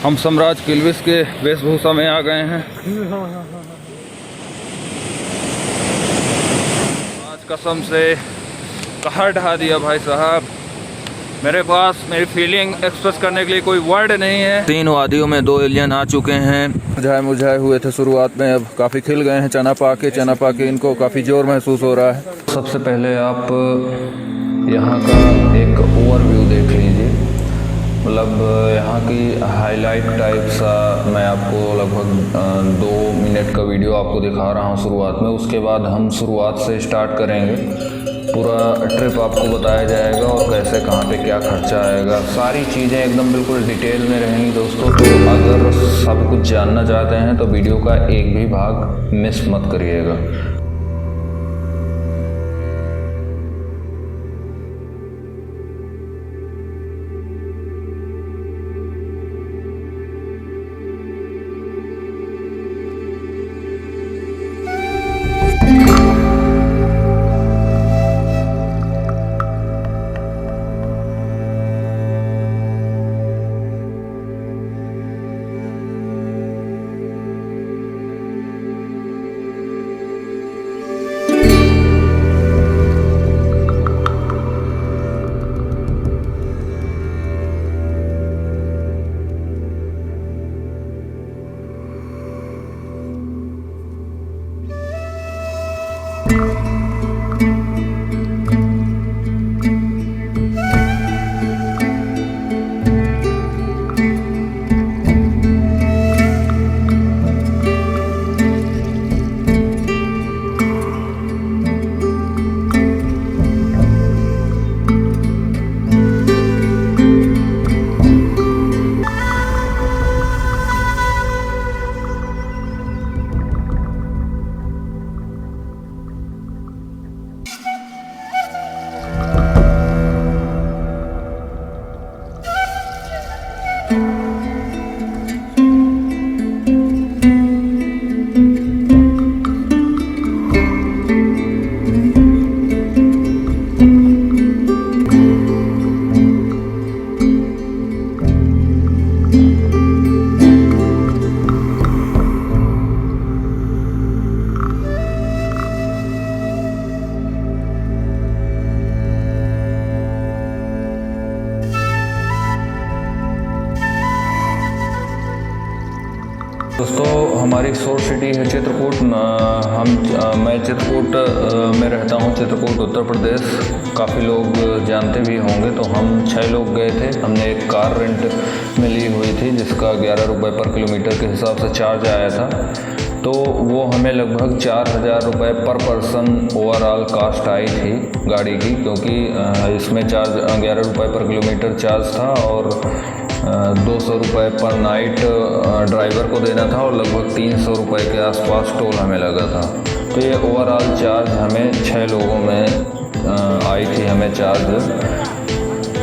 हम सम्राट किल्विस के वेशभूषा में आ गए हैं। आज कसम से कहर ढा दिया भाई साहब। मेरे पास मेरी फीलिंग एक्सप्रेस करने के लिए कोई वर्ड नहीं है। 3 वादियों में 2 एलियन आ चुके हैं। मुरझाए हुए थे शुरुआत में, अब काफ़ी खिल गए हैं। चना पाके इनको काफ़ी जोर महसूस हो रहा है। सबसे पहले आप यहाँ का एक ओवरव्यू देख लीजिए, मतलब यहाँ की हाईलाइट टाइप सा। मैं आपको लगभग 2 मिनट का वीडियो आपको दिखा रहा हूँ शुरुआत में। उसके बाद हम शुरुआत से स्टार्ट करेंगे। पूरा ट्रिप आपको बताया जाएगा और कैसे कहाँ पे क्या खर्चा आएगा, सारी चीज़ें एकदम बिल्कुल डिटेल में रहेंगी दोस्तों। तो अगर सब कुछ जानना चाहते हैं तो वीडियो का एक भी भाग मिस मत करिएगा। दोस्तों हमारी सोर्स सिटी है चित्रकूट। मैं चित्रकूट में रहता हूँ, चित्रकूट उत्तर प्रदेश। काफ़ी लोग जानते भी होंगे। तो हम 6 लोग गए थे। हमने एक कार रेंट में ली हुई थी जिसका 11 रुपये पर किलोमीटर के हिसाब से चार्ज आया था। तो वो हमें लगभग 4000 रुपये पर पर्सन ओवरऑल कास्ट आई थी गाड़ी की, क्योंकि इसमें चार्ज 11 रुपये पर किलोमीटर चार्ज था और 200 रुपये पर नाइट ड्राइवर को देना था और लगभग 300 रुपये के आसपास टोल हमें लगा था। तो ये ओवरऑल चार्ज हमें 6 लोगों में आई थी। हमें चार्ज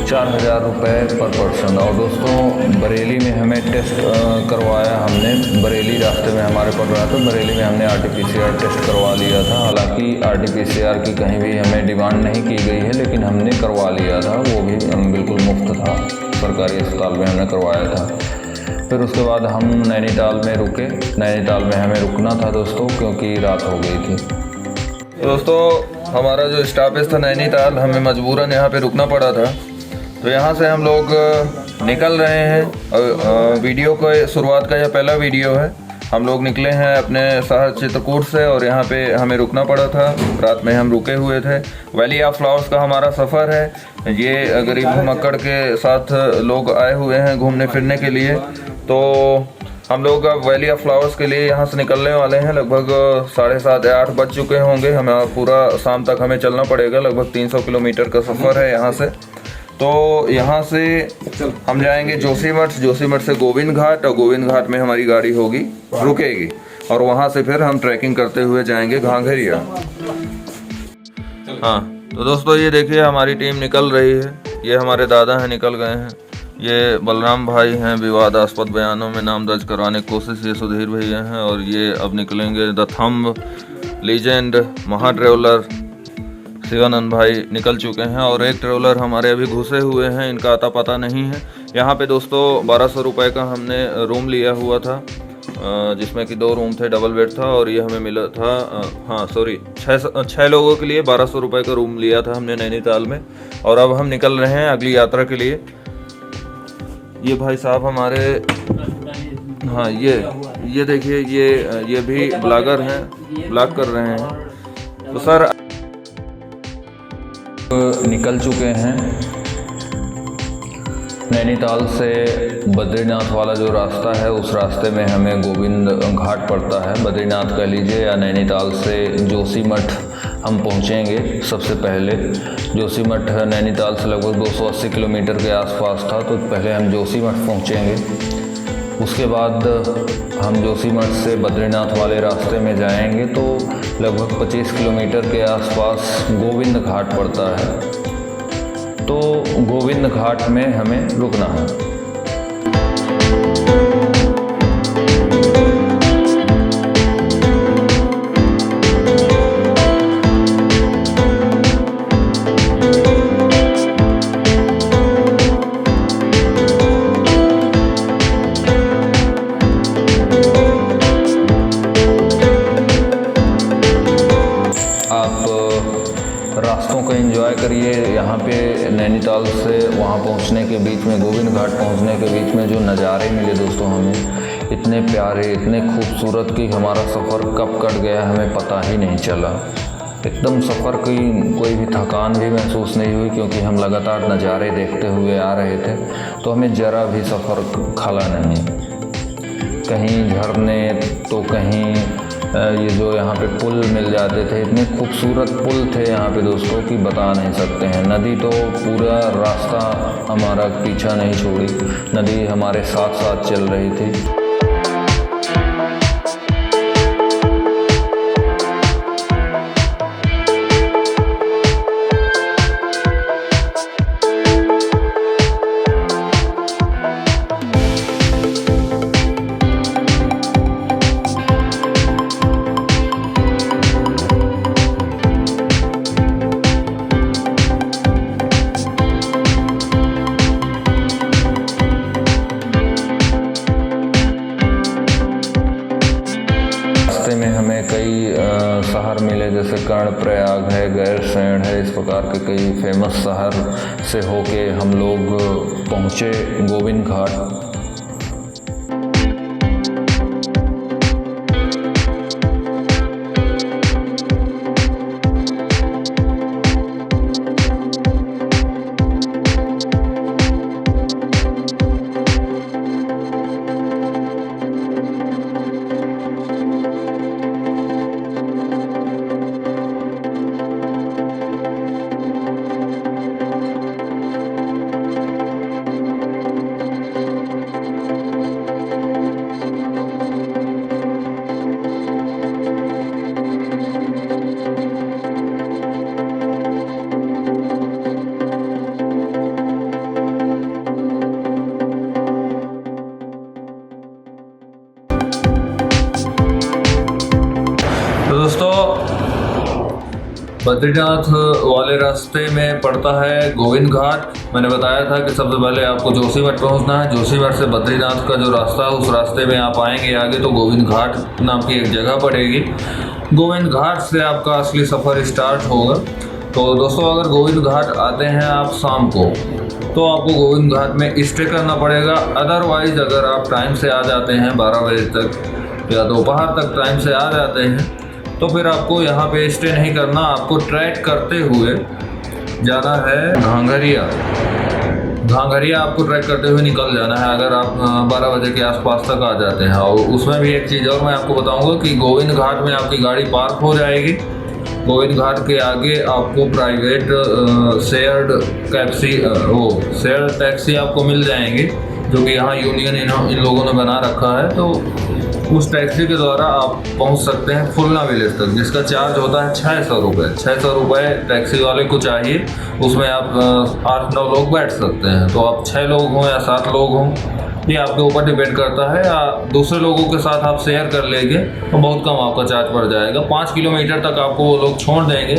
4000 रुपये पर पर्सन। और दोस्तों बरेली में हमें टेस्ट करवाया हमने। बरेली रास्ते में हमारे पड़ रहा था, बरेली में हमने RT-PCR टेस्ट करवा लिया था। हालांकि RT-PCR की कहीं भी हमें डिमांड नहीं की गई है, लेकिन हमने करवा लिया था। वो भी बिल्कुल मुफ्त था, सरकारी अस्पताल में हमने करवाया था। फिर उसके बाद हम नैनीताल में रुके। नैनीताल में हमें रुकना था दोस्तों, क्योंकि रात हो गई थी। दोस्तों हमारा जो स्टॉपेज था नैनीताल, हमें मजबूरन यहाँ पे रुकना पड़ा था। तो यहाँ से हम लोग निकल रहे हैं। वीडियो का शुरुआत का यह पहला वीडियो है। हम लोग निकले हैं अपने शहर चित्रकूट से और यहाँ पे हमें रुकना पड़ा था। रात में हम रुके हुए थे। वैली ऑफ फ्लावर्स का हमारा सफ़र है। ये गरीब भुमक्कड़ के साथ लोग आए हुए हैं घूमने फिरने के लिए। तो हम लोग अब वैली ऑफ फ्लावर्स के लिए यहाँ से निकलने वाले हैं। लगभग 7:30 या 8 बज चुके होंगे। हमें पूरा शाम तक हमें चलना पड़ेगा। लगभग 300 किलोमीटर का सफ़र है यहाँ से। तो यहाँ से हम जाएंगे जोशीमठ, जोशीमठ से गोविंद घाट, और गोविंद घाट में हमारी गाड़ी होगी, रुकेगी, और वहाँ से फिर हम ट्रैकिंग करते हुए जाएंगे घांघरिया। हाँ तो दोस्तों ये देखिए हमारी टीम निकल रही है। ये हमारे दादा हैं, निकल गए हैं। ये बलराम भाई हैं, विवादास्पद बयानों में नाम दर्ज करवाने की कोशिश ये सुधीर भैया हैं। और ये अब निकलेंगे द थंब, लीजेंड, महा ट्रेवलर शिवानंद भाई निकल चुके हैं। और एक ट्रेवलर हमारे अभी घुसे हुए हैं, इनका अता पता नहीं है। यहाँ पे दोस्तों 1200 रुपये का हमने रूम लिया हुआ था, जिसमें कि 2 रूम थे, डबल बेड था, और ये हमें मिला था हाँ सॉरी 6 लोगों के लिए 1200 रुपये का रूम लिया था हमने नैनीताल में। और अब हम निकल रहे हैं अगली यात्रा के लिए। ये भाई साहब हमारे, हाँ ये देखिए, ये भी ब्लॉगर हैं, ब्लॉग कर रहे हैं। तो सर निकल चुके हैं। नैनीताल से बद्रीनाथ वाला जो रास्ता है, उस रास्ते में हमें गोविंद घाट पड़ता है, बद्रीनाथ कह लीजिए, या नैनीताल से जोशीमठ हम पहुंचेंगे। सबसे पहले जोशीमठ नैनीताल से लगभग 280 किलोमीटर के आसपास था, तो पहले हम जोशीमठ पहुंचेंगे। उसके बाद हम जोशीमठ से बद्रीनाथ वाले रास्ते में जाएंगे, तो लगभग 25 किलोमीटर के आसपास गोविंद घाट पड़ता है। तो गोविंद घाट में हमें रुकना है। रास्तों को एंजॉय करिए। यहाँ पे नैनीताल से वहाँ पहुँचने के बीच में, गोविंद घाट पहुँचने के बीच में जो नज़ारे मिले दोस्तों हमें, इतने प्यारे, इतने खूबसूरत कि हमारा सफ़र कब कट गया हमें पता ही नहीं चला। एकदम सफ़र की कोई भी थकान भी महसूस नहीं हुई, क्योंकि हम लगातार नज़ारे देखते हुए आ रहे थे, तो हमें ज़रा भी सफ़र खला नहीं। कहीं झरने तो कहीं ये जो यहाँ पे पुल मिल जाते थे, इतने खूबसूरत पुल थे यहाँ पे दोस्तों कि बता नहीं सकते हैं। नदी तो पूरा रास्ता हमारा पीछा नहीं छोड़ी, नदी हमारे साथ साथ चल रही थी। में हमें कई शहर मिले, जैसे कर्णप्रयाग है, गैरसैंण है, इस प्रकार के कई फेमस शहर से होके हम लोग पहुँचे गोविंद घाट। तो दोस्तों बद्रीनाथ वाले रास्ते में पड़ता है गोविंद घाट। मैंने बताया था कि सबसे पहले आपको जोशीमठ पहुंचना है। जोशीमठ से बद्रीनाथ का जो रास्ता है, उस रास्ते में आप आएंगे आगे तो गोविंद घाट नाम की एक जगह पड़ेगी। गोविंद घाट से आपका असली सफ़र स्टार्ट होगा। तो दोस्तों अगर गोविंद घाट आते हैं आप शाम को, तो आपको गोविंद घाट में स्टे करना पड़ेगा। अदरवाइज़ अगर आप टाइम से आ जाते हैं 12 बजे तक या दोपहर तक टाइम से आ जाते हैं, तो फिर आपको यहाँ पे स्टे नहीं करना, आपको ट्रैक करते हुए जाना है घांघरिया। घांघरिया आपको ट्रैक करते हुए निकल जाना है अगर आप 12 बजे के आसपास तक आ जाते हैं। और उसमें भी एक चीज़ और मैं आपको बताऊंगा कि गोविंद घाट में आपकी गाड़ी पार्क हो जाएगी। गोविंद घाट के आगे आपको प्राइवेट शेयर्ड टैक्सी आपको मिल जाएंगी, जो कि यहाँ यूनियन इन लोगों ने बना रखा है। तो उस टैक्सी के द्वारा आप पहुंच सकते हैं फुलना विलेज तक, जिसका चार्ज होता है 600 रुपये। 600 रुपये टैक्सी वाले को चाहिए, उसमें आप 8-9 लोग बैठ सकते हैं। तो आप 6 लोग हों या 7 लोग हों, ये आपके ऊपर डिपेंड करता है। या दूसरे लोगों के साथ आप शेयर कर लेंगे तो बहुत कम आपका चार्ज पड़ जाएगा। 5 किलोमीटर तक आपको वो लोग छोड़ देंगे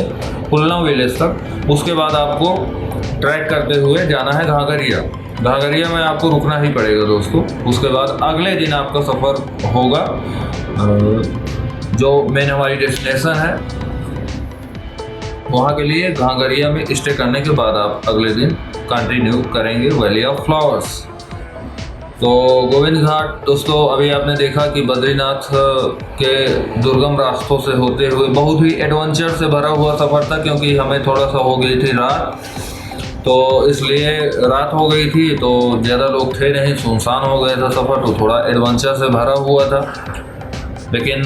फुलना विलेज तक। उसके बाद आपको ट्रैक करते हुए जाना है घांघरिया। घाघरिया में आपको रुकना ही पड़ेगा दोस्तों। उसके बाद अगले दिन आपका सफ़र होगा जो मेन हमारी डेस्टिनेशन है वहाँ के लिए। घाघरिया में स्टे करने के बाद आप अगले दिन कंटिन्यू करेंगे वैली ऑफ फ्लावर्स। तो गोविंद घाट दोस्तों, अभी आपने देखा कि बद्रीनाथ के दुर्गम रास्तों से होते हुए बहुत ही एडवेंचर से भरा हुआ सफ़र था, क्योंकि हमें थोड़ा सा हो गई थी रात, तो इसलिए रात हो गई थी तो ज़्यादा लोग थे नहीं, सुनसान हो गया था सफ़र, तो थोड़ा एडवेंचर से भरा हुआ था। लेकिन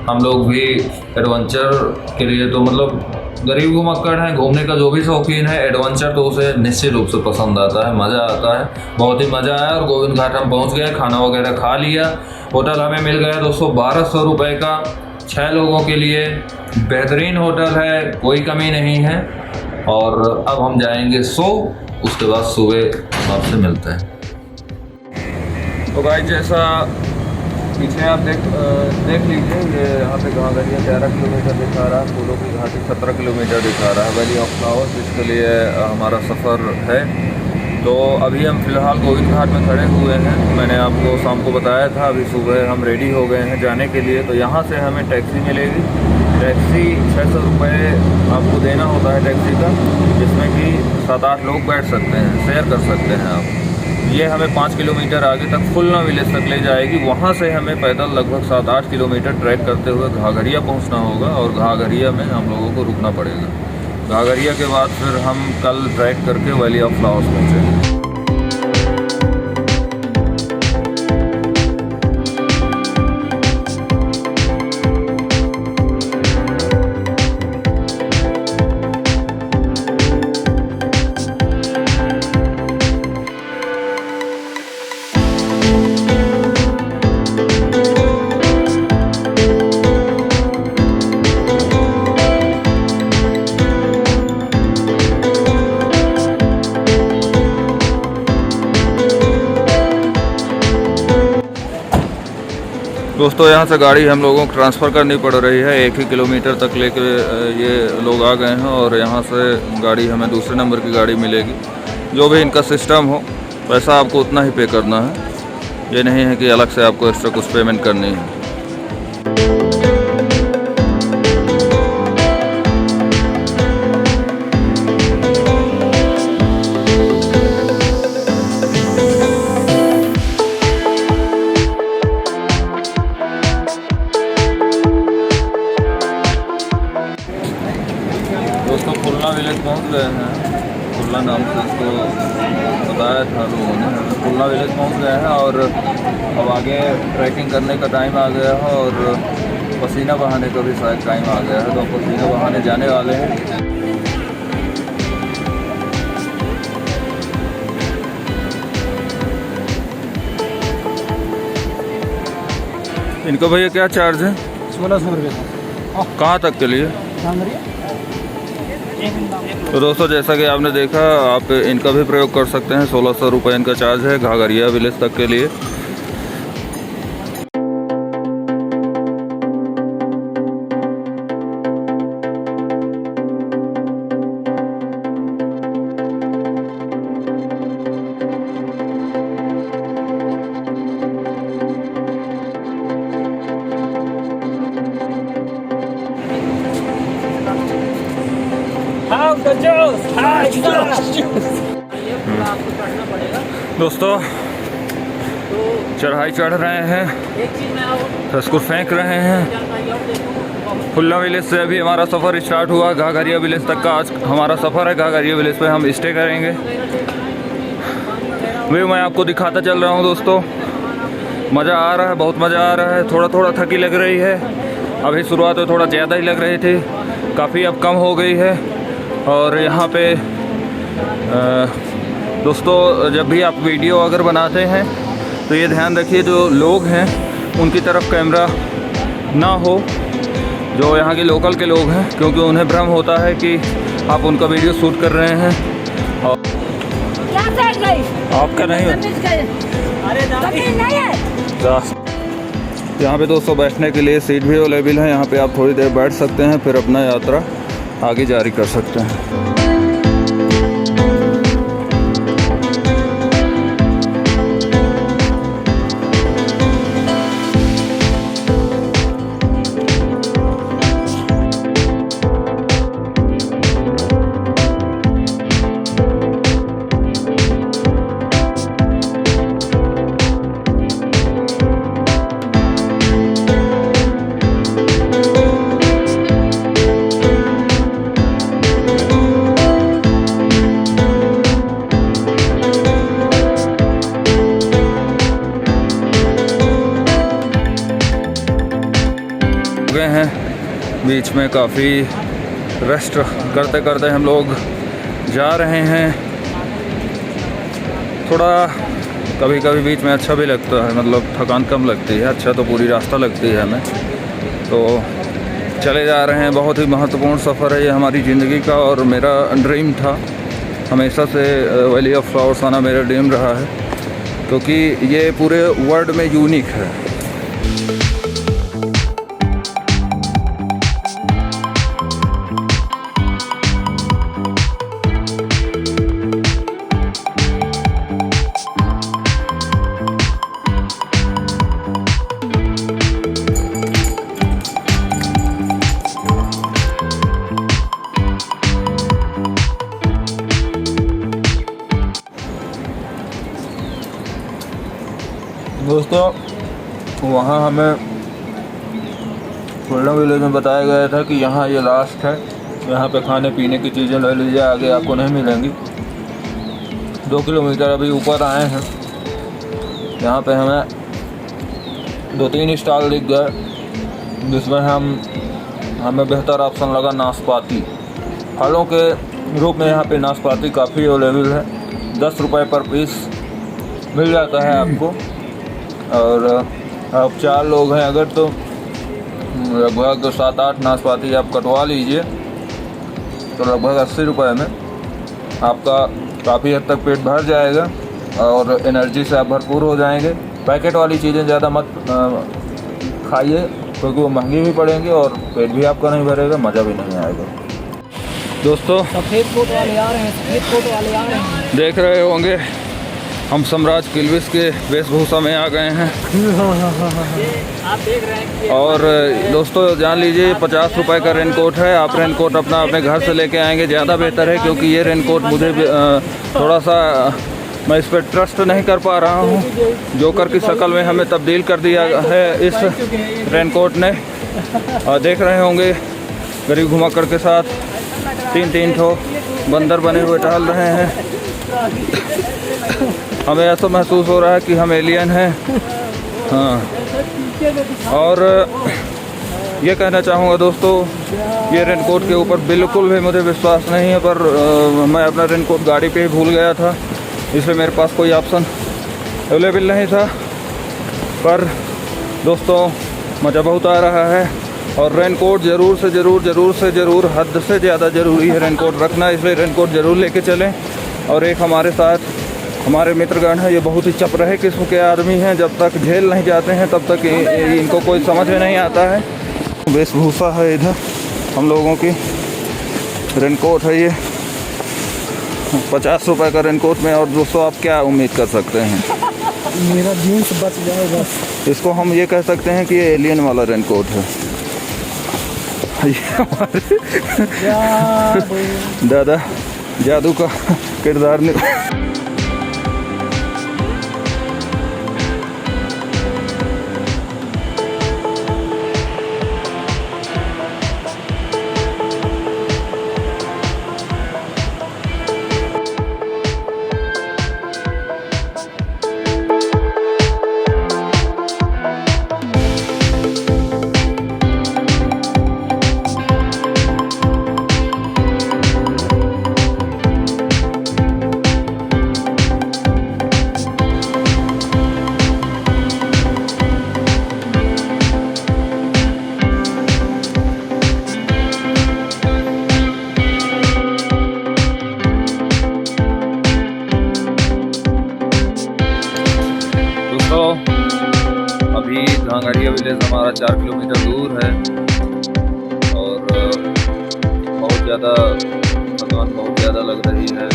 हम लोग भी एडवेंचर के लिए तो मतलब गरीब घुमक्कड़ हैं, घूमने का जो भी शौकीन है एडवेंचर तो उसे निश्चित रूप से पसंद आता है, मज़ा आता है। बहुत ही मज़ा आया और गोविंद घाट हम पहुंच गए, खाना वगैरह खा लिया। होटल हमें मिल गया दोस्तों 1200 रुपये का 6 लोगों के लिए। बेहतरीन होटल है, कोई कमी नहीं है। और अब हम जाएंगे उसके बाद सुबह आपसे मिलते हैं। तो गाइस, जैसा पीछे आप देख लीजिए, ये यहाँ पे घाघरिया 13 किलोमीटर दिखा रहा है, फूलों की घाटी 17 किलोमीटर दिखा रहा है। वैली ऑफ फ्लावर्स इसके लिए हमारा सफ़र है। तो अभी हम फ़िलहाल गोविंद घाट में खड़े हुए हैं। मैंने आपको शाम को बताया था, अभी सुबह हम रेडी हो गए हैं जाने के लिए। तो यहाँ से हमें टैक्सी मिलेगी। टैक्सी 600 रुपये आपको देना होता है टैक्सी का, जिसमें कि 7-8 लोग बैठ सकते हैं, शेयर कर सकते हैं आप। ये हमें 5 किलोमीटर आगे तक खुलना विलेज तक ले जाएगी। वहाँ से हमें पैदल लगभग 7-8 किलोमीटर ट्रैक करते हुए घाघरिया पहुँचना होगा और घाघरिया में हम लोगों को रुकना पड़ेगा। घाघरिया के बाद फिर हम कल ट्रैक करके वैली ऑफ फ्लावर्स पहुँचेंगे। दोस्तों, यहाँ से गाड़ी हम लोगों को ट्रांसफ़र करनी पड़ रही है। 1 ही किलोमीटर तक लेके ये लोग आ गए हैं और यहाँ से गाड़ी हमें दूसरे नंबर की गाड़ी मिलेगी। जो भी इनका सिस्टम हो, पैसा आपको उतना ही पे करना है। ये नहीं है कि अलग से आपको एक्स्ट्रा कुछ पेमेंट करनी है। दोस्तों, खुलना विलेज पहुंच गए हैं। खुलना नाम से इसको बताया था लोगों ने। खुलना विलेज पहुंच गए हैं और अब आगे ट्रैकिंग करने का टाइम आ गया है और पसीना बहाने का भी शायद टाइम आ गया है। तो पसीना बहाने जाने वाले हैं। इनका भैया क्या चार्ज है? 1600 रुपये। कहाँ तक के लिए? तो दोस्तों, जैसा कि आपने देखा, आप इनका भी प्रयोग कर सकते हैं। 1600 रुपये इनका चार्ज है घाघरिया विलेज तक के लिए। दोस्तों, चढ़ाई चढ़ रहे हैं, इसको फेंक रहे हैं। खुल्ला विलेज से अभी हमारा सफ़र स्टार्ट हुआ। घाघरिया विलेज तक का आज हमारा सफ़र है। घाघरिया विलेज पे हम स्टे करेंगे। व्यू मैं आपको दिखाता चल रहा हूँ दोस्तों। मज़ा आ रहा है, बहुत मज़ा आ रहा है। थोड़ा थोड़ा थकी लग रही है। अभी शुरुआत में थोड़ा ज़्यादा ही लग रही थी, काफ़ी अब कम हो गई है। और यहाँ पे दोस्तों, जब भी आप वीडियो अगर बनाते हैं तो ये ध्यान रखिए, जो लोग हैं उनकी तरफ कैमरा ना हो, जो यहाँ के लोकल के लोग हैं, क्योंकि उन्हें भ्रम होता है कि आप उनका वीडियो शूट कर रहे हैं। और आपका नहीं है। यहाँ पे दोस्तों बैठने के लिए सीट भी अवेलेबल है। यहाँ पे आप थोड़ी देर बैठ सकते हैं, फिर अपना यात्रा आगे जारी कर सकते हैं। गए हैं। बीच में काफ़ी रेस्ट करते करते हम लोग जा रहे हैं। थोड़ा कभी कभी बीच में अच्छा भी लगता है, मतलब थकान कम लगती है। अच्छा तो पूरी रास्ता लगती है हमें, तो चले जा रहे हैं। बहुत ही महत्वपूर्ण सफ़र है ये हमारी ज़िंदगी का, और मेरा ड्रीम था हमेशा से। वैली ऑफ फ्लावर्स आना मेरा ड्रीम रहा है, क्योंकि ये पूरे वर्ल्ड में यूनिक है। दोस्तों वहाँ हमें फ्रीडम विलेज में बताया गया था कि यहाँ ये लास्ट है, यहाँ पे खाने पीने की चीज़ें ले लीजिए, आगे आपको नहीं मिलेंगी। 2 किलोमीटर अभी ऊपर आए हैं, यहाँ पे हमें 2-3 स्टॉल दिख गए, जिसमें हमें बेहतर ऑप्शन लगा नाशपाती। फलों के रूप में यहाँ पे नाशपाती काफ़ी अवेलेबल है। 10 रुपये पर पीस मिल जाता है आपको, और आप 4 लोग हैं अगर तो लगभग 7-8 नाशपाती आप कटवा लीजिए, तो लगभग 80 रुपये में आपका काफ़ी हद तक पेट भर जाएगा और एनर्जी से आप भरपूर हो जाएंगे। पैकेट वाली चीज़ें ज़्यादा मत खाइए, क्योंकि वो महंगी भी पड़ेंगी और पेट भी आपका नहीं भरेगा, मज़ा भी नहीं आएगा। दोस्तों सफ़ेद कोट वाले आ रहे हैं, सफ़ेद कोट वाले आ रहे हैं। देख रहे होंगे हम सम्राट किल्विस के वेशभूषा में आ गए हैं। आप देख रहे हैं कि और दोस्तों जान लीजिए 50 रुपये का रेनकोट है। आप रेनकोट अपना अपने घर से लेके आएंगे ज़्यादा बेहतर है, क्योंकि ये रेनकोट मुझे थोड़ा सा मैं इस पर ट्रस्ट नहीं कर पा रहा हूँ। जोकर की शक्ल में हमें तब्दील कर दिया है इस रेनकोट ने। और देख रहे होंगे गरीब घुमाकर के साथ 3-3 ठो बंदर बने हुए टहल रहे हैं। हमें ऐसा महसूस हो रहा है कि हम एलियन हैं। हाँ, और ये कहना चाहूँगा दोस्तों, ये रेनकोट के ऊपर बिल्कुल भी मुझे विश्वास नहीं है, पर मैं अपना रेनकोट गाड़ी पे ही भूल गया था, इसलिए मेरे पास कोई ऑप्शन अवेलेबल नहीं था। पर दोस्तों मज़ा बहुत आ रहा है, और रेनकोट ज़रूर से ज़रूर हद से ज़्यादा ज़रूरी है रेनकोट रखना, इसलिए रेनकोट ज़रूर लेके चलें। और एक हमारे साथ हमारे मित्रगण हैं, ये बहुत ही चपराहे किस्म के आदमी हैं। जब तक झेल नहीं जाते हैं तब तक इनको कोई समझ में नहीं आता है। वेशभूषा है इधर हम लोगों की। रेनकोट है ये 50 रुपये का रेनकोट में, और दोस्तों आप क्या उम्मीद कर सकते हैं, मेरा जीन्स बच जाए बस। इसको हम ये कह सकते हैं कि ये एलियन वाला रेनकोट है। ये हमारे दादा जादू का किरदार अभी घांगड़िया विलेज हमारा 4 किलोमीटर दूर है, और बहुत ज़्यादा थकान बहुत ज़्यादा लग रही है।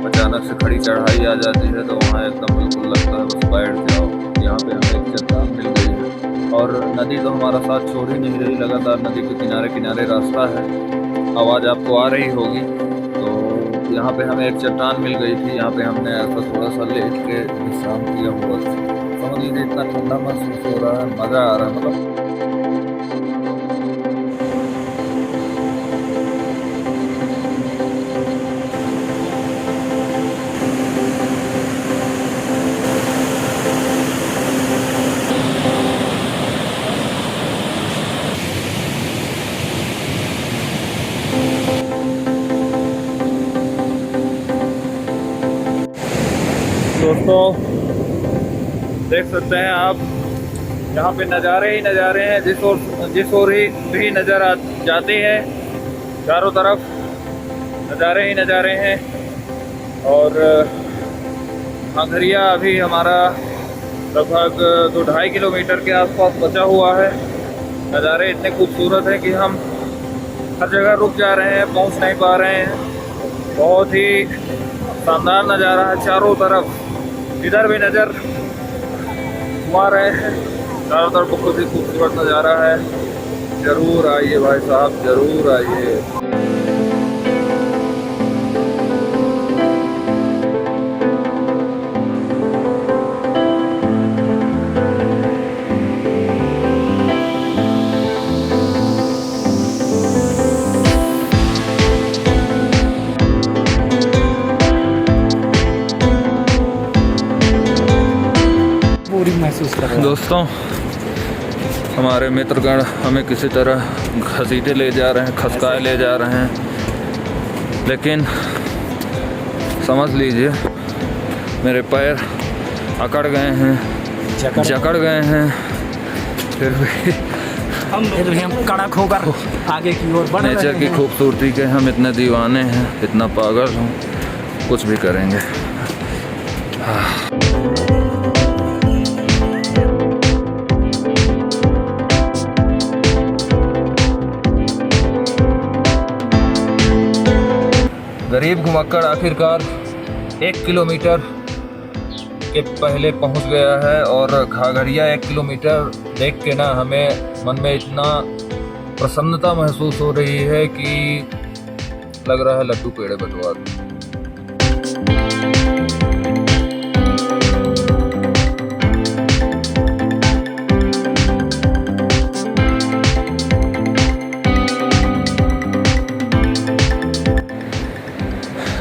अचानक से खड़ी चढ़ाई आ जाती है तो वहाँ एकदम बिल्कुल लगता है बस बैठ जाओ। यहाँ पे हमें एक चट्टान मिल गई है, और नदी तो हमारा साथ छोड़ ही नहीं रही, लगातार नदी के किनारे किनारे रास्ता है। आवाज़ आपको आ रही होगी। तो यहाँ पे हमें एक चट्टान मिल गई थी, यहाँ पे हमने ऐसा थोड़ा सा लेट के विश्राम किया हुआ था। समझ लीजिए इतना ठंडा महसूस हो रहा है, मज़ा आ रहा है। मतलब दोस्तों देख सकते हैं आप, यहाँ पे नज़ारे ही नज़ारे हैं। जिस ओर भी नज़र जाते हैं, चारों तरफ नज़ारे ही नज़ारे हैं। और घाघरिया अभी हमारा लगभग 2-2.5 किलोमीटर के आसपास बचा हुआ है। नज़ारे इतने खूबसूरत हैं कि हम हर जगह रुक जा रहे हैं, पहुंच नहीं पा रहे हैं। बहुत ही शानदार नज़ारा है चारों तरफ, इधर भी नज़र घुमा रहे हैं, चारों तरफ बहुत ही खूबसूरत नज़ारा है। ज़रूर आइए भाई साहब, ज़रूर आइए। पूरी महसूस कर रहा हूँ। दोस्तों हमारे मित्रगण हमें किसी तरह घसीटे ले जा रहे हैं, खसकाए ले जा रहे हैं, लेकिन समझ लीजिए मेरे पैर अकड़ गए हैं, जकड़ गए हैं। फिर भी हम कड़क होकर आगे की ओर बढ़ रहे नेचर की हैं। खूबसूरती के हम इतने दीवाने हैं, इतना पागल हूँ, कुछ भी करेंगे। गरीब घुमक्कड़ आखिरकार 1 किलोमीटर के पहले पहुंच गया है। और घाघरिया 1 किलोमीटर देख के ना हमें मन में इतना प्रसन्नता महसूस हो रही है कि लग रहा है लड्डू पेड़े बंटवा दूं।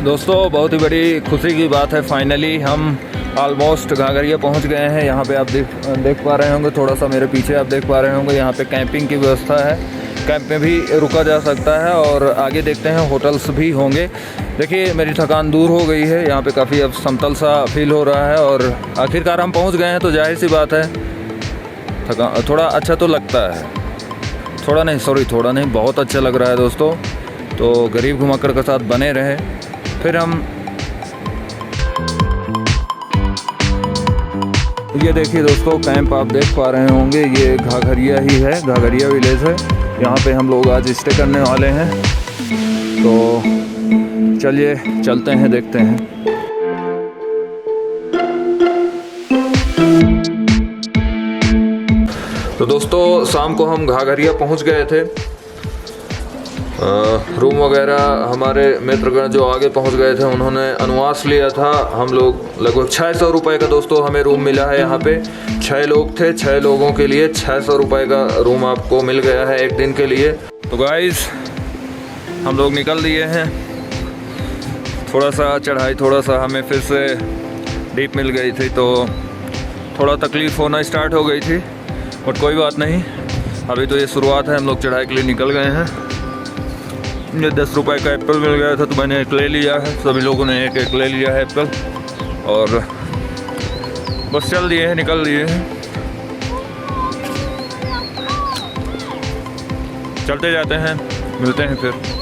दोस्तों बहुत ही बड़ी खुशी की बात है, फाइनली हम ऑलमोस्ट घाघरिया पहुंच गए हैं। यहाँ पे आप देख पा रहे होंगे, थोड़ा सा मेरे पीछे आप देख पा रहे होंगे, यहाँ पे कैंपिंग की व्यवस्था है। कैंप में भी रुका जा सकता है और आगे देखते हैं होटल्स भी होंगे। देखिए मेरी थकान दूर हो गई है, यहाँ पे काफ़ी अब समतल सा फील हो रहा है और आखिरकार हम पहुँच गए हैं, तो जाहिर सी बात है थोड़ा अच्छा तो लगता है। थोड़ा नहीं बहुत अच्छा लग रहा है दोस्तों। तो गरीब घुमक्कड़ के साथ बने रहे। फिर हम ये देखिए दोस्तों, कैंप आप देख पा रहे होंगे, ये घाघरिया ही है, घाघरिया विलेज है। यहाँ पे हम लोग आज स्टे करने वाले हैं। तो चलिए चलते हैं, देखते हैं। तो दोस्तों शाम को हम घाघरिया पहुँच गए थे। रूम वगैरह हमारे मित्रगण जो आगे पहुंच गए थे उन्होंने अनुवास लिया था। हम लोग लगभग 600 रुपये का दोस्तों हमें रूम मिला है। यहाँ पे 6 लोग थे, 6 लोगों के लिए 600 रुपये का रूम आपको मिल गया है 1 दिन के लिए। तो गाइस हम लोग निकल दिए हैं। थोड़ा सा चढ़ाई, थोड़ा सा हमें फिर से डीप मिल गई थी, तो थोड़ा तकलीफ़ होना स्टार्ट हो गई थी, बट कोई बात नहीं, अभी तो ये शुरुआत है। हम लोग चढ़ाई के लिए निकल गए हैं। मुझे 10 रुपये का एप्पल मिल गया था, तो मैंने एक ले लिया है। सभी लोगों ने एक ले लिया है एप्पल, और बस चल दिए हैं, निकल दिए हैं। चलते जाते हैं, मिलते हैं फिर।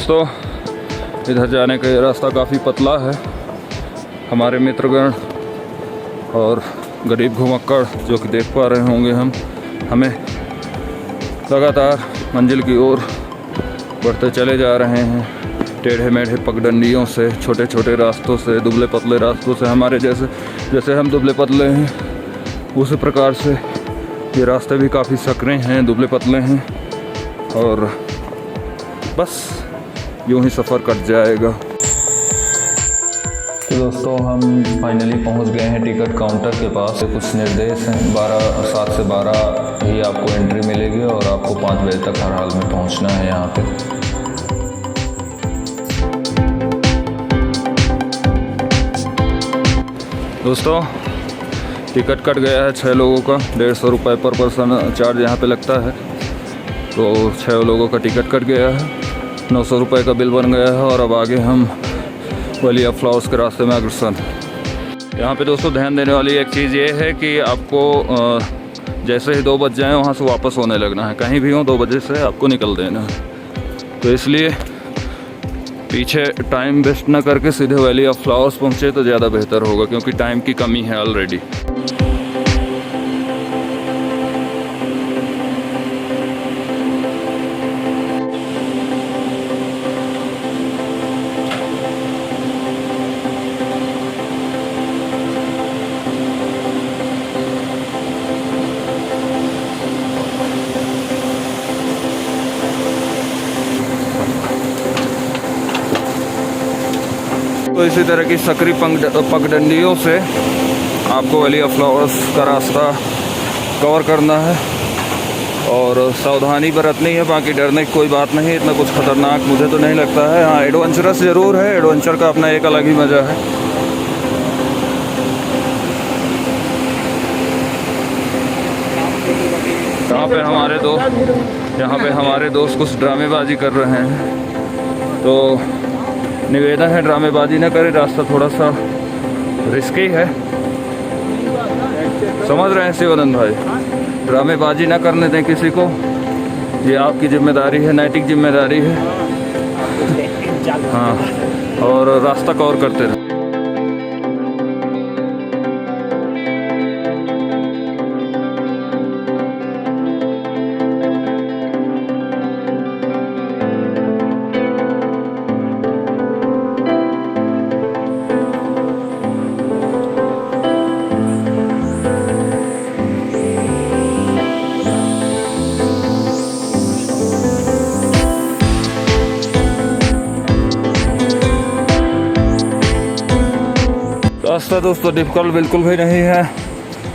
दोस्तों, इधर जाने का ये रास्ता काफ़ी पतला है। हमारे मित्रगण और गरीब घुमक्कड़ जो कि देख पा रहे होंगे हमें लगातार मंजिल की ओर बढ़ते चले जा रहे हैं। टेढ़े मेढ़े पगडंडियों से, छोटे छोटे रास्तों से, दुबले पतले रास्तों से, हमारे जैसे हम दुबले पतले हैं उसी प्रकार से ये रास्ते भी काफ़ी सकरे हैं, दुबले पतले हैं और बस यूं ही सफ़र कट जाएगा। तो दोस्तों, हम फाइनली पहुंच गए हैं टिकट काउंटर के पास। कुछ निर्देश हैं, 7 से 12 ही आपको एंट्री मिलेगी और आपको 5 बजे तक हर हाल में पहुंचना है यहाँ पे। दोस्तों, टिकट कट गया है 6 लोगों का, 150 रुपये पर पर्सन चार्ज यहाँ पे लगता है। तो 6 लोगों का टिकट कट गया है, 900 रुपये का बिल बन गया है और अब आगे हम वैली ऑफ फ्लावर्स के रास्ते में अग्रसर। यहाँ पे दोस्तों ध्यान देने वाली एक चीज़ ये है कि आपको जैसे ही 2 बज जाएँ वहाँ से वापस होने लगना है। कहीं भी हो 2 बजे से आपको निकल देना है। तो इसलिए पीछे टाइम वेस्ट ना करके सीधे वैली ऑफ फ्लावर्स पहुँचे तो ज़्यादा बेहतर होगा, क्योंकि टाइम की कमी है ऑलरेडी। तो इसी तरह की सकरी पगडंडियों से आपको वैली ऑफ फ्लावर्स का रास्ता कवर करना है और सावधानी बरतनी है। बाकी डरने की कोई बात नहीं, इतना कुछ ख़तरनाक मुझे तो नहीं लगता है। हाँ, एडवेंचरस ज़रूर है, एडवेंचर का अपना एक अलग ही मज़ा है। यहाँ पे हमारे दोस्त कुछ ड्रामेबाजी कर रहे हैं, तो निवेदन है ड्रामेबाजी न करें। रास्ता थोड़ा सा रिस्की है, समझ रहे हैं शिवानंद भाई। ड्रामेबाजी ना करने दें किसी को, ये आपकी जिम्मेदारी है, नैतिक जिम्मेदारी है। हाँ, और रास्ता कवर करते रहें। रास्ता दोस्तों डिफ़िकल्ट बिल्कुल भी नहीं है,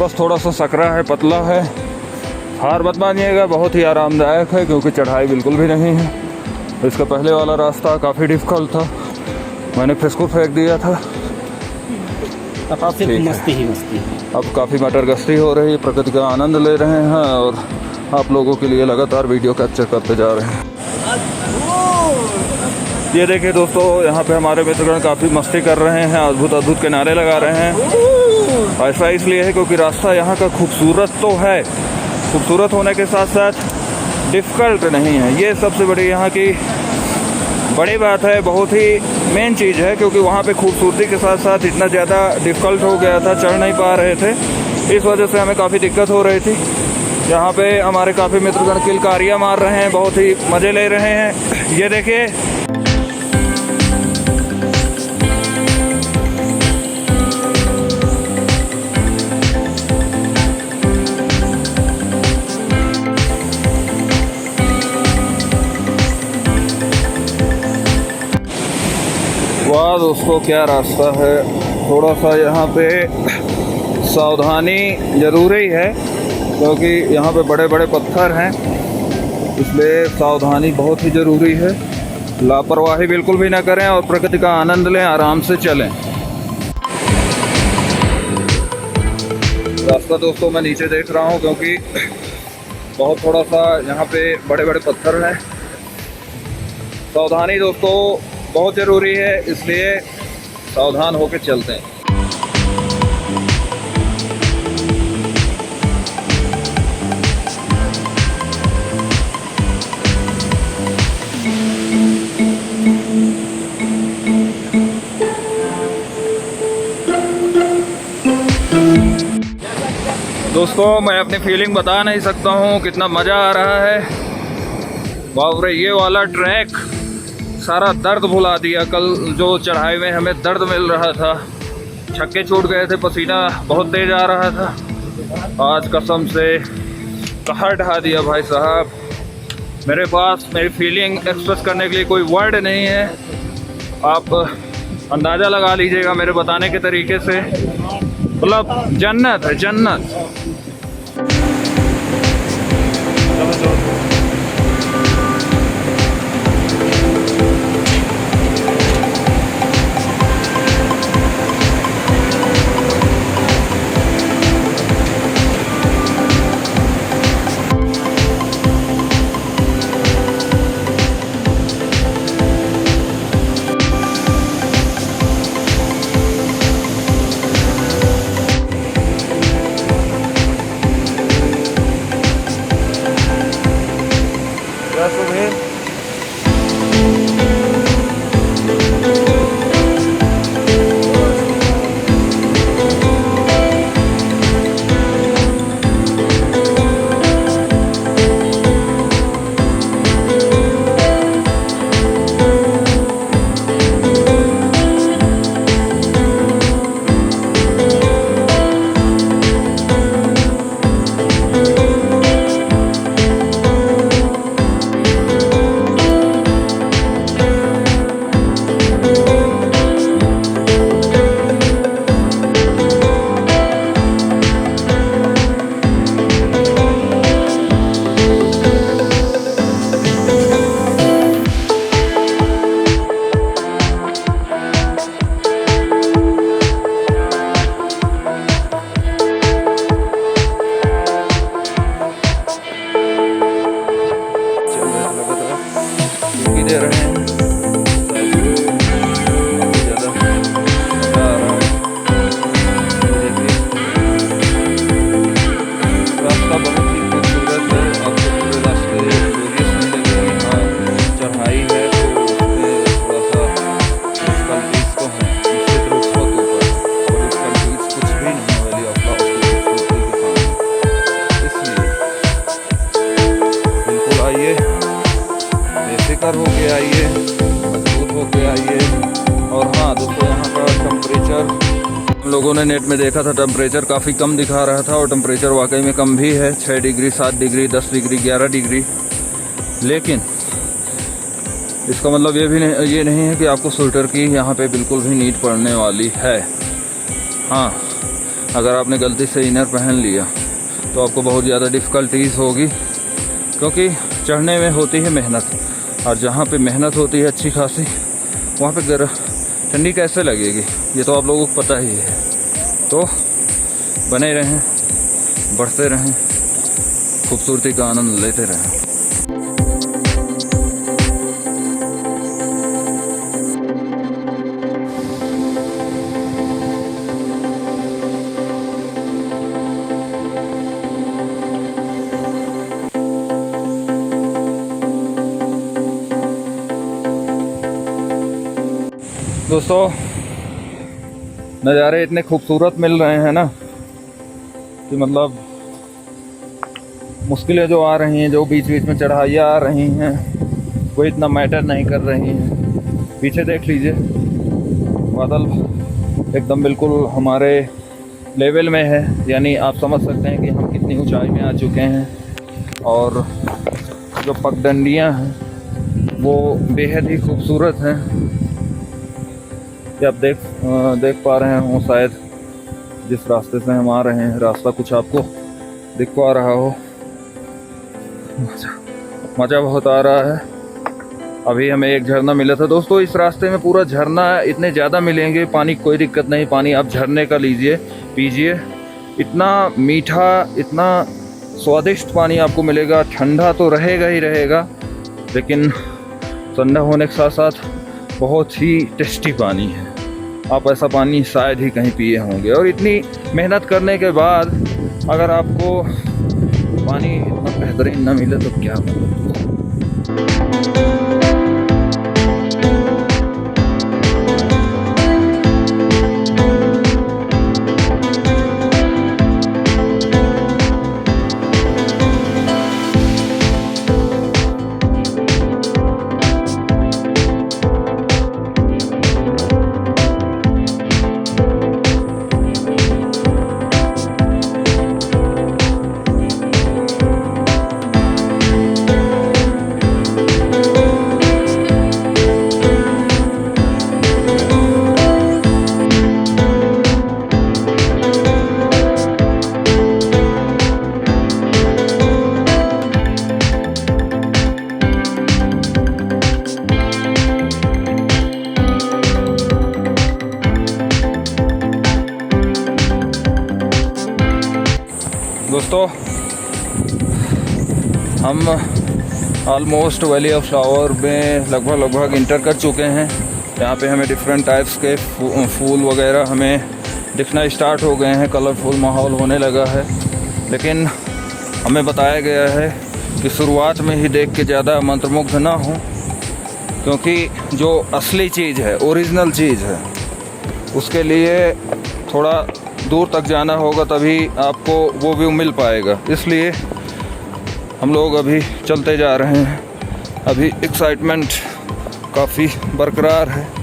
बस थोड़ा सा सकरा है, पतला है। हार मत मानिएगा, बहुत ही आरामदायक है क्योंकि चढ़ाई बिल्कुल भी नहीं है। इसका पहले वाला रास्ता काफ़ी डिफ़िकल्ट था, मैंने फिसको फेंक दिया था। मस्ती ही मस्ती। अब काफ़ी मटर गश्ती हो रही है, प्रकृति का आनंद ले रहे हैं और आप लोगों के लिए लगातार वीडियो कैप्चर करते जा रहे हैं। ये देखिए दोस्तों, यहाँ पे हमारे मित्रगण काफ़ी मस्ती कर रहे हैं, अद्भुत अद्भुत के नारे लगा रहे हैं। ऐसा इसलिए है क्योंकि रास्ता यहाँ का खूबसूरत तो है, खूबसूरत होने के साथ साथ डिफ़िकल्ट नहीं है। ये सबसे बड़ी यहाँ की बड़ी बात है, बहुत ही मेन चीज़ है, क्योंकि वहाँ पे खूबसूरती के साथ साथ इतना ज़्यादा डिफ़िकल्ट हो गया था, चढ़ नहीं पा रहे थे। इस वजह से हमें काफ़ी दिक्कत हो रही थी। यहाँ पे हमारे काफ़ी मित्रगण किलकारियाँ मार रहे हैं, बहुत ही मज़े ले रहे हैं। ये देखिए, वाह दोस्तों, क्या रास्ता है। थोड़ा सा यहाँ पे सावधानी ज़रूरी है क्योंकि यहाँ पे बड़े बड़े पत्थर हैं, इसलिए सावधानी बहुत ही ज़रूरी है। लापरवाही बिल्कुल भी ना करें और प्रकृति का आनंद लें, आराम से चलें। रास्ता दोस्तों मैं नीचे देख रहा हूँ क्योंकि बहुत थोड़ा सा यहाँ पे बड़े बड़े पत्थर हैं। सावधानी दोस्तों बहुत ज़रूरी है, इसलिए सावधान होकर चलते हैं। दोस्तों मैं अपनी फीलिंग बता नहीं सकता हूँ, कितना मज़ा आ रहा है। बाप रे, ये वाला ट्रैक सारा दर्द भुला दिया। कल जो चढ़ाई में हमें दर्द मिल रहा था, छक्के छूट गए थे, पसीना बहुत तेज आ रहा था, आज कसम से कहर ढा दिया भाई साहब। मेरे पास मेरी फीलिंग एक्सप्रेस करने के लिए कोई वर्ड नहीं है। आप अंदाज़ा लगा लीजिएगा मेरे बताने के तरीके से, मतलब जन्नत है, जन्नत। दे रहे हैं ज़्यादा आ रहा है। देखिए रास्ता बहुत ही खूबसूरत है। आपको पूरे रास्ते लोकेशन मिलेगी। हाँ, चढ़ाई है तो उसमें थोड़ा सा डिफिकल्टीज तो हैं, इससे तो बहुत ऊपर और डिफिकल्टीज कुछ भी नहीं वाली अफवाह उसकी खूबसूरती के सामने। इसलिए बिल्कुल आइए, बेफिक्र हो के आइए, मजबूत हो के आइए। और हाँ दोस्तों, यहाँ का टेम्परेचर हम लोगों ने नेट में देखा था, टेम्परेचर काफ़ी कम दिखा रहा था और टेम्परेचर वाकई में कम भी है। 6 डिग्री, 7 डिग्री, 10 डिग्री, 11 डिग्री। लेकिन इसका मतलब ये नहीं है कि आपको स्वेटर की यहाँ पे बिल्कुल भी नीड पड़ने वाली है। हाँ, अगर आपने गलती से इनर पहन लिया तो आपको बहुत ज़्यादा डिफ़िकल्टीज़ होगी, क्योंकि चढ़ने में होती है मेहनत, और जहाँ पे मेहनत होती है अच्छी खासी, वहाँ पे ठंडी कैसे लगेगी ये तो आप लोगों कोपता ही है। तो बने रहें, बढ़ते रहें, खूबसूरती का आनंद लेते रहें। दोस्तों, नज़ारे इतने खूबसूरत मिल रहे हैं ना कि मतलब मुश्किलें जो आ रही हैं, जो बीच बीच में चढ़ाइयाँ आ रही हैं, वो इतना मैटर नहीं कर रही हैं। पीछे देख लीजिए, बादल एकदम बिल्कुल हमारे लेवल में है, यानी आप समझ सकते हैं कि हम कितनी ऊंचाई में आ चुके हैं। और जो पगडंडियाँ हैं वो बेहद ही खूबसूरत हैं। ये आप देख पा रहे हों शायद, जिस रास्ते से हम आ रहे हैं, रास्ता कुछ आपको दिख पा रहा हो। मज़ा बहुत आ रहा है। अभी हमें एक झरना मिला था दोस्तों। इस रास्ते में पूरा झरना इतने ज़्यादा मिलेंगे, पानी कोई दिक्कत नहीं, पानी आप झरने का लीजिए, पीजिए। इतना मीठा, इतना स्वादिष्ट पानी आपको मिलेगा। ठंडा तो रहेगा ही रहेगा, लेकिन ठंडा होने के साथ साथ बहुत ही टेस्टी पानी है। आप ऐसा पानी शायद ही कहीं पिए होंगे। और इतनी मेहनत करने के बाद अगर आपको पानी इतना बेहतरीन ना मिले तो क्या मतलब। दोस्तों हम ऑलमोस्ट वैली ऑफ फ्लावर में लगभग इंटर कर चुके हैं। यहाँ पे हमें डिफरेंट टाइप्स के फूल वगैरह हमें दिखना स्टार्ट हो गए हैं, कलरफुल माहौल होने लगा है। लेकिन हमें बताया गया है कि शुरुआत में ही देख के ज़्यादा मंत्रमुग्ध ना हो, क्योंकि जो असली चीज़ है, ओरिजिनल चीज़ है, उसके लिए थोड़ा दूर तक जाना होगा, तभी आपको वो व्यू मिल पाएगा। इसलिए हम लोग अभी चलते जा रहे हैं। अभी एक्साइटमेंट काफ़ी बरकरार है।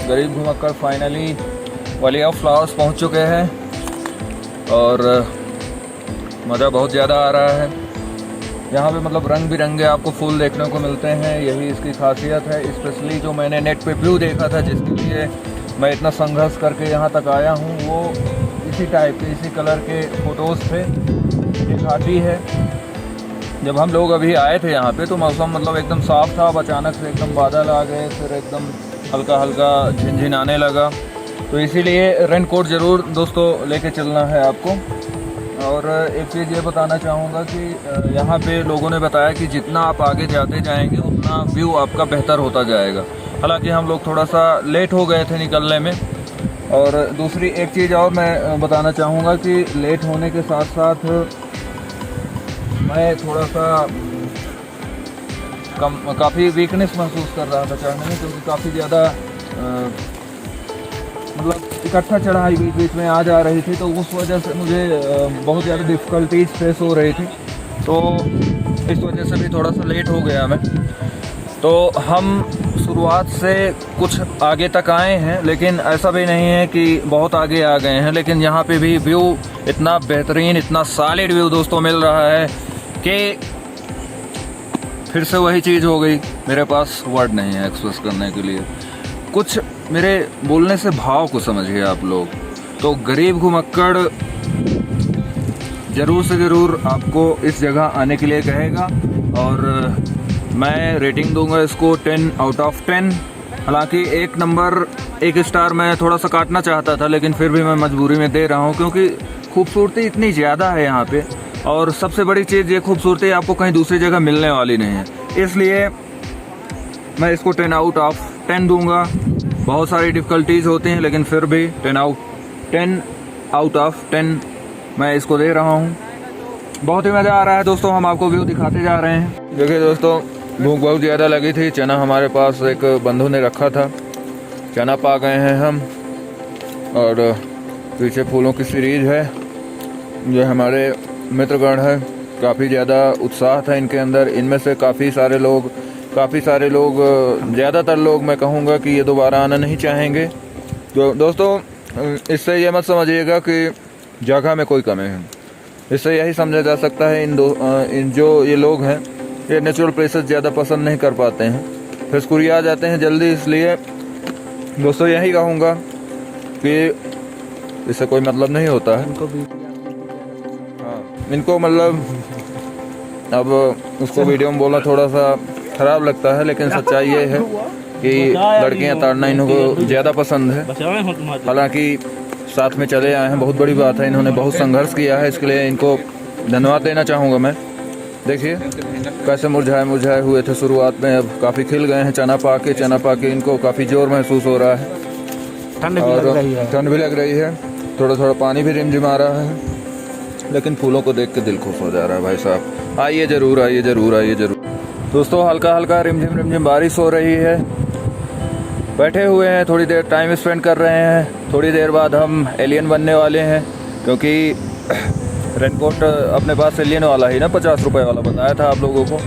गरीब घुमक्कड़ फाइनली वैली ऑफ फ्लावर्स पहुंच चुके हैं और मज़ा बहुत ज़्यादा आ रहा है। यहाँ पे मतलब रंग बिरंगे आपको फूल देखने को मिलते हैं, यही इसकी खासियत है। स्पेशली जो मैंने नेट पे व्यू देखा था, जिसके लिए मैं इतना संघर्ष करके यहाँ तक आया हूँ, वो इसी टाइप के, इसी कलर के फ़ोटोज़ थे। दिखाती है जब हम लोग अभी आए थे यहाँ पे तो मौसम मतलब एकदम साफ़ था, अब अचानक से एकदम बादल आ गए, फिर एकदम हल्का हल्का झिनझिन आने लगा। तो इसीलिए रेन कोट ज़रूर दोस्तों लेके चलना है आपको। और एक चीज़ ये बताना चाहूँगा कि यहाँ पे लोगों ने बताया कि जितना आप आगे जाते जाएंगे उतना व्यू आपका बेहतर होता जाएगा। हालांकि हम लोग थोड़ा सा लेट हो गए थे निकलने में। और दूसरी एक चीज़ और मैं बताना चाहूँगा कि लेट होने के साथ साथ मैं थोड़ा सा काफ़ी वीकनेस महसूस कर रहा था चढ़ने में, क्योंकि काफ़ी ज़्यादा मतलब इकट्ठा चढ़ाई बीच में आ जा रही थी, तो उस वजह से मुझे बहुत ज़्यादा डिफ़िकल्टीज फेस हो रही थी। तो इस वजह से भी थोड़ा सा लेट हो गया मैं। तो हम शुरुआत से कुछ आगे तक आए हैं, लेकिन ऐसा भी नहीं है कि बहुत आगे आ गए हैं। लेकिन यहाँ पे भी व्यू इतना बेहतरीन, इतना सॉलिड व्यू दोस्तों मिल रहा है कि फिर से वही चीज़ हो गई। मेरे पास वर्ड नहीं है एक्सप्रेस करने के लिए। कुछ मेरे बोलने से भाव को समझिए आप लोग। तो गरीब घुमक्कड़ ज़रूर से ज़रूर आपको इस जगह आने के लिए कहेगा, और मैं रेटिंग दूंगा इसको 10 आउट ऑफ 10। हालांकि एक स्टार मैं थोड़ा सा काटना चाहता था, लेकिन फिर भी मैं मजबूरी में दे रहा हूँ, क्योंकि खूबसूरती इतनी ज़्यादा है यहाँ पे। और सबसे बड़ी चीज़, ये खूबसूरती आपको कहीं दूसरी जगह मिलने वाली नहीं है। इसलिए मैं इसको 10 आउट ऑफ 10 दूंगा। बहुत सारी डिफ़िकल्टीज़ होती हैं, लेकिन फिर भी 10 आउट ऑफ 10 मैं इसको दे रहा हूँ। बहुत ही मज़ा आ रहा है दोस्तों। हम आपको व्यू दिखाते जा रहे हैं। देखिए दोस्तों, भूख बहुत ज़्यादा लगी थी। चना हमारे पास एक बंधु ने रखा था, चना पा गए हैं हम। और पीछे फूलों की सीरीज है, जो हमारे मित्रगण है। काफ़ी ज़्यादा उत्साह था इनके अंदर। इनमें से काफ़ी सारे लोग, ज़्यादातर लोग मैं कहूँगा कि ये दोबारा आना नहीं चाहेंगे। तो दोस्तों, इससे ये मत समझिएगा कि जगह में कोई कमी है। इससे यही समझा जा सकता है इन जो ये लोग हैं, ये नेचुरल प्लेसेस ज़्यादा पसंद नहीं कर पाते हैं। फिसकुरी आ जाते हैं जल्दी, इसलिए दोस्तों यही कहूँगा कि इससे कोई मतलब नहीं होता है। इनको भी हाँ, इनको मतलब अब उसको वीडियो में बोलना थोड़ा सा ख़राब लगता है, लेकिन सच्चाई ये है कि लड़कियां ताड़ना इनको ज़्यादा पसंद है। हालांकि साथ में चले आए हैं, बहुत बड़ी बात है। इन्होंने बहुत संघर्ष किया है, इसके लिए इनको धन्यवाद देना चाहूँगा मैं। देखिए कैसे मुरझाए हुए थे शुरुआत में, अब काफ़ी खिल गए हैं। चना पा के इनको काफ़ी जोर महसूस हो रहा है ठंड भी लग रही है। ठंड भी लग रही है, थोड़ा पानी भी रिमझिमा रहा है, लेकिन फूलों को देख के दिल खुश हो जा रहा है भाई साहब। आइए ज़रूर। दोस्तों हल्का रिमझिम बारिश हो रही है, बैठे हुए हैं, थोड़ी देर टाइम स्पेंड कर रहे हैं। थोड़ी देर बाद हम एलियन बनने वाले हैं, क्योंकि रेनकोट अपने पास एलियन वाला ही ना 50 रुपये वाला बताया था आप लोगों को।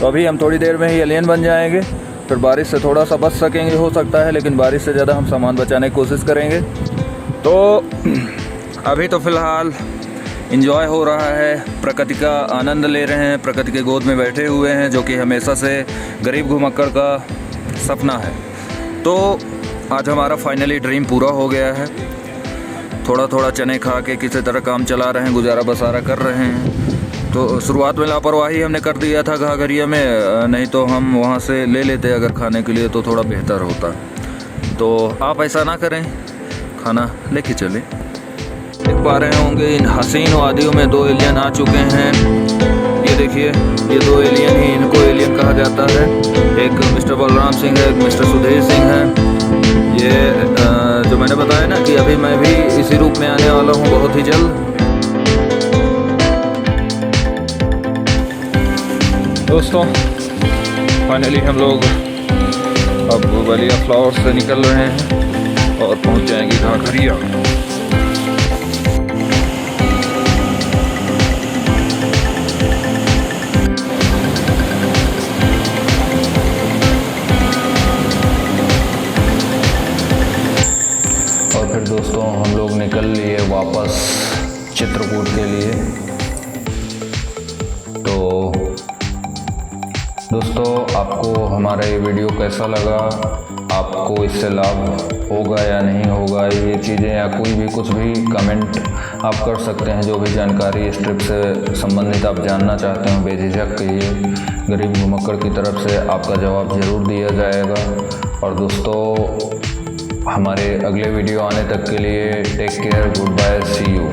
तो अभी हम थोड़ी देर में ही एलियन बन जाएंगे, फिर बारिश से थोड़ा सा बच सकेंगे हो सकता है, लेकिन बारिश से ज़्यादा हम सामान बचाने की कोशिश करेंगे। तो अभी तो फ़िलहाल एंजॉय हो रहा है, प्रकृति का आनंद ले रहे हैं, प्रकृति के गोद में बैठे हुए हैं, जो कि हमेशा से गरीब घुमक्कड़ का सपना है। तो आज हमारा फाइनली ड्रीम पूरा हो गया है। थोड़ा चने खा के किसी तरह काम चला रहे हैं, गुजारा बसारा कर रहे हैं। तो शुरुआत में लापरवाही हमने कर दिया था घाघरिया में, नहीं तो हम वहाँ से ले लेते अगर खाने के लिए तो थोड़ा बेहतर होता। तो आप ऐसा ना करें, खाना लेके चलें। देख पा रहे होंगे इन हसीन वादियों में 2 एलियन आ चुके हैं। ये देखिए, ये 2 एलियन ही, इनको एलियन कहा जाता है। एक मिस्टर बलराम सिंह है, एक मिस्टर सुधीर सिंह है। ये जो मैंने बताया ना कि अभी मैं भी इसी रूप में आने वाला हूँ बहुत ही जल्द। दोस्तों फाइनली हम लोग अब बलिया फ्लावर से निकल रहे हैं और पहुँच जाएंगे घाघरिया। और फिर दोस्तों हम लोग निकल लिए वापस चित्रकूट के लिए। तो दोस्तों आपको हमारा ये वीडियो कैसा लगा, आपको इससे लाभ होगा या नहीं होगा, ये चीज़ें या कोई भी कुछ भी कमेंट आप कर सकते हैं। जो भी जानकारी इस ट्रिप से संबंधित आप जानना चाहते हैं बेझिझक कहिए, गरीब घुमक्कड़ की तरफ से आपका जवाब ज़रूर दिया जाएगा। और दोस्तों हमारे अगले वीडियो आने तक के लिए take care, goodbye, see you.